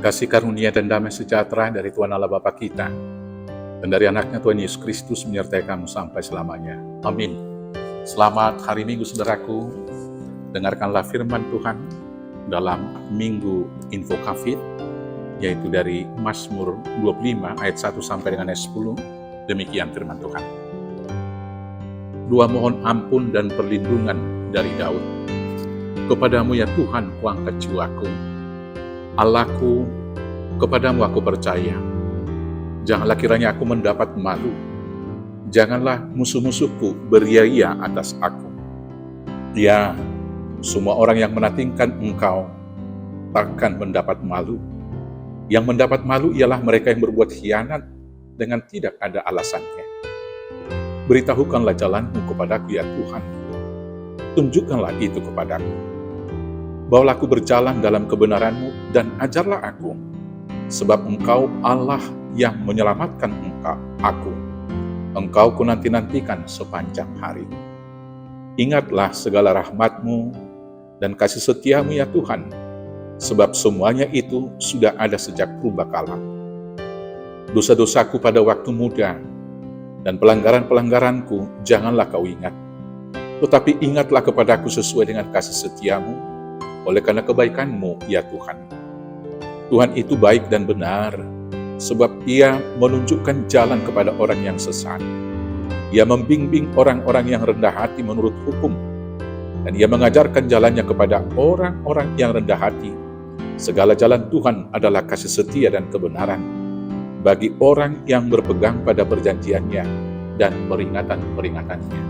Kasih karunia dan damai sejahtera dari Tuhan Allah Bapa kita dan dari anaknya Tuhan Yesus Kristus menyertai kamu sampai selamanya. Amin. Selamat hari Minggu saudaraku. Dengarkanlah firman Tuhan dalam Minggu Info Kafid, yaitu dari Mazmur 25 ayat 1 sampai dengan ayat 10. Demikian firman Tuhan. Dua mohon ampun dan perlindungan dari Daud. Kepadamu ya Tuhan kuangkat jiwaku. Allahku, kepadamu aku percaya. Janganlah kiranya aku mendapat malu. Janganlah musuh-musuhku beria-ia atas aku. Ya, semua orang yang menatingkan engkau takkan mendapat malu. Yang mendapat malu ialah mereka yang berbuat khianat dengan tidak ada alasannya. Beritahukanlah jalanmu kepadaku ya Tuhan. Tunjukkanlah itu kepadaku. Bawalah aku berjalan dalam kebenaran-Mu dan ajarlah aku, sebab Engkau Allah yang menyelamatkan aku. Engkau ku nanti-nantikan sepanjang hari. Ingatlah segala rahmat-Mu dan kasih setia-Mu ya Tuhan, sebab semuanya itu sudah ada sejak purbakala. Dosa-dosaku pada waktu muda dan pelanggaran-pelanggaranku janganlah Kau ingat, tetapi ingatlah kepadaku sesuai dengan kasih setia-Mu, oleh karena kebaikan-Mu, ya Tuhan. Tuhan itu baik dan benar, sebab Ia menunjukkan jalan kepada orang yang sesat. Ia membimbing orang-orang yang rendah hati menurut hukum, dan Ia mengajarkan jalannya kepada orang-orang yang rendah hati. Segala jalan Tuhan adalah kasih setia dan kebenaran bagi orang yang berpegang pada perjanjiannya dan peringatan-peringatannya.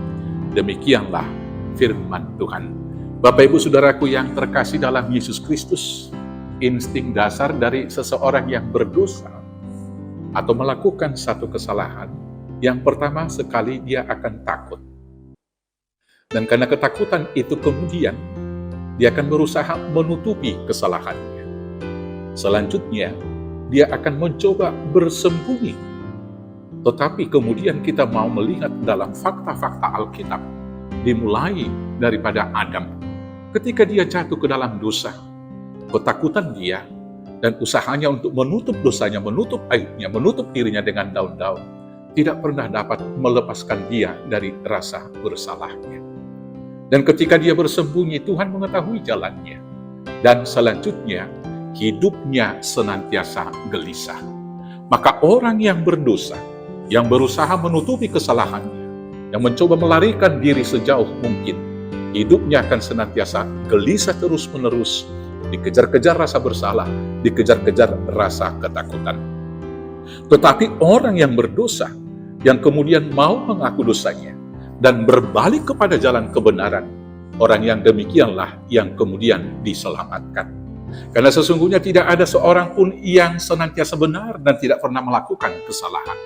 Demikianlah firman Tuhan. Bapak Ibu Saudaraku yang terkasih dalam Yesus Kristus, insting dasar dari seseorang yang berdosa atau melakukan satu kesalahan, yang pertama sekali dia akan takut. Dan karena ketakutan itu kemudian dia akan berusaha menutupi kesalahannya. Selanjutnya, dia akan mencoba bersembunyi. Tetapi kemudian kita mau melihat dalam fakta-fakta Alkitab, dimulai daripada Adam. Ketika dia jatuh ke dalam dosa, ketakutan dia dan usahanya untuk menutup dosanya, menutup aibnya, menutup dirinya dengan daun-daun, tidak pernah dapat melepaskan dia dari rasa bersalahnya. Dan ketika dia bersembunyi, Tuhan mengetahui jalannya. Dan selanjutnya, hidupnya senantiasa gelisah. Maka orang yang berdosa, yang berusaha menutupi kesalahannya, yang mencoba melarikan diri sejauh mungkin, hidupnya akan senantiasa gelisah terus-menerus, dikejar-kejar rasa bersalah, dikejar-kejar rasa ketakutan. Tetapi orang yang berdosa, yang kemudian mau mengaku dosanya, dan berbalik kepada jalan kebenaran, orang yang demikianlah yang kemudian diselamatkan. Karena sesungguhnya tidak ada seorang pun yang senantiasa benar dan tidak pernah melakukan kesalahan.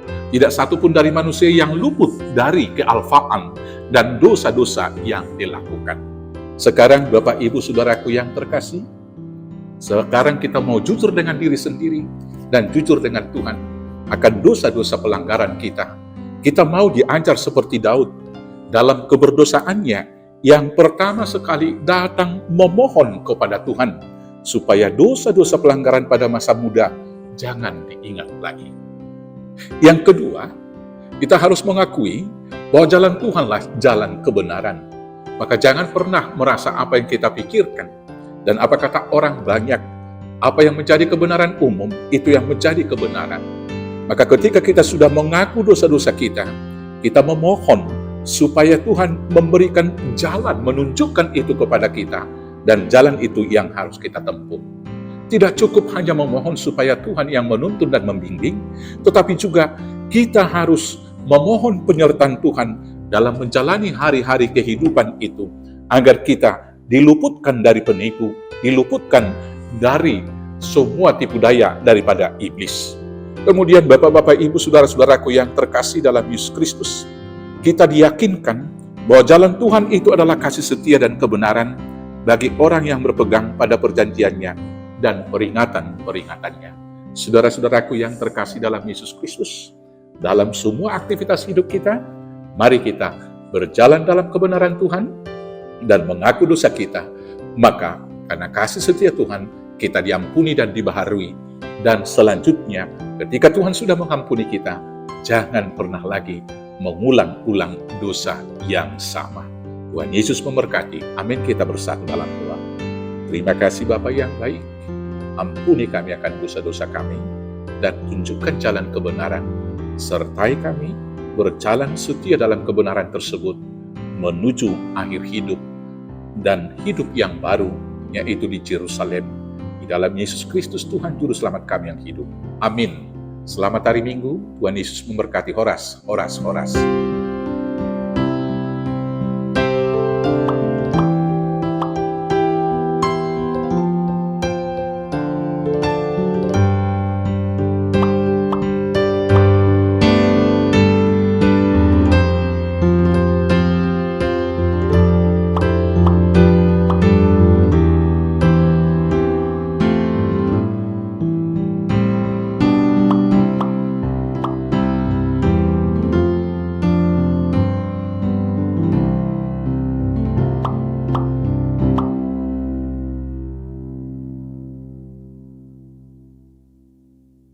Tidak satu pun dari manusia yang luput dari kealfaan dan dosa-dosa yang dilakukan. Sekarang Bapak Ibu Saudaraku yang terkasih, sekarang kita mau jujur dengan diri sendiri dan jujur dengan Tuhan akan dosa-dosa pelanggaran kita. Kita mau diajar seperti Daud dalam keberdosaannya, yang pertama sekali datang memohon kepada Tuhan supaya dosa-dosa pelanggaran pada masa muda jangan diingat lagi. Yang kedua, kita harus mengakui bahwa jalan Tuhanlah jalan kebenaran. Maka jangan pernah merasa apa yang kita pikirkan dan apa kata orang banyak, apa yang menjadi kebenaran umum, itu yang menjadi kebenaran. Maka ketika kita sudah mengaku dosa-dosa kita memohon supaya Tuhan memberikan jalan, menunjukkan itu kepada kita, dan jalan itu yang harus kita tempuh. Tidak cukup hanya memohon supaya Tuhan yang menuntun dan membimbing, tetapi juga kita harus memohon penyertaan Tuhan dalam menjalani hari-hari kehidupan itu, agar kita diluputkan dari penipu, diluputkan dari semua tipu daya daripada iblis. Kemudian Bapak-Bapak, Ibu, Saudara-saudaraku yang terkasih dalam Yesus Kristus, kita diyakinkan bahwa jalan Tuhan itu adalah kasih setia dan kebenaran bagi orang yang berpegang pada perjanjiannya dan peringatan-peringatannya. Saudara-saudaraku yang terkasih dalam Yesus Kristus, dalam semua aktivitas hidup kita, mari kita berjalan dalam kebenaran Tuhan dan mengaku dosa kita. Maka karena kasih setia Tuhan, kita diampuni dan dibaharui. Dan selanjutnya, ketika Tuhan sudah mengampuni kita, jangan pernah lagi mengulang-ulang dosa yang sama. Tuhan Yesus memberkati. Amin. Kita bersatu dalam doa. Terima kasih Bapa yang baik. Ampuni kami akan dosa-dosa kami dan tunjukkan jalan kebenaran. Sertai kami berjalan setia dalam kebenaran tersebut menuju akhir hidup dan hidup yang baru, yaitu di Yerusalem. Di dalam Yesus Kristus Tuhan Juru Selamat kami yang hidup. Amin. Selamat hari Minggu. Tuhan Yesus memberkati. Horas, horas, horas.